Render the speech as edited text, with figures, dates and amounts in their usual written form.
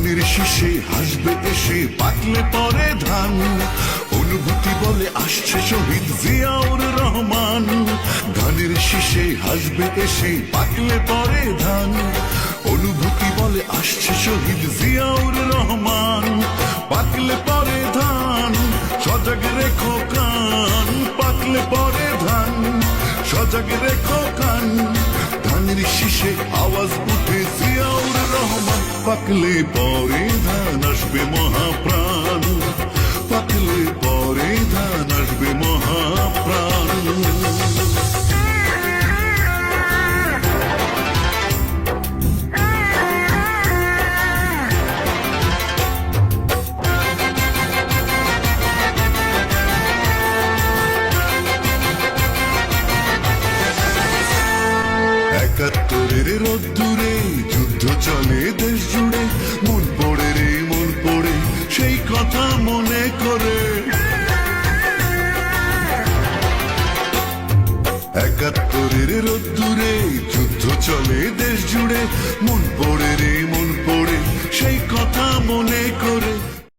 ধানের শীষে হাসবে এসে পাকলে পরে ধান, অনুভূতি বলে আসছে শহীদ জিয়াউর রহমান। ধানের শীষে হাসবে এসে পাকলে পরে ধান, অনুভূতি বলে আসছে শহীদ জিয়াউর রহমান। পাকলে পরে ধান সজাগ রেখো কান, পাকলে পরে ধান সজাগ রেখো কান। ধানের শীষে আওয়াজ উঠে জিয়াউর রহমান। পাকলে পরে ধান আসবে মহাপ্রাণ, পাকলে পরে ধান আসবে মহাপ্রাণ। একাত্তরের রোদ্দুরে যুদ্ধ চলে দেশ জুড়ে, মন পড়ে রে মন পড়ে সেই কথা মনে করে। একাত্তরের রোদ্দুরে যুদ্ধ চলে দেশ জুড়ে, মন পড়ে রে মন পড়ে সেই কথা মনে করে।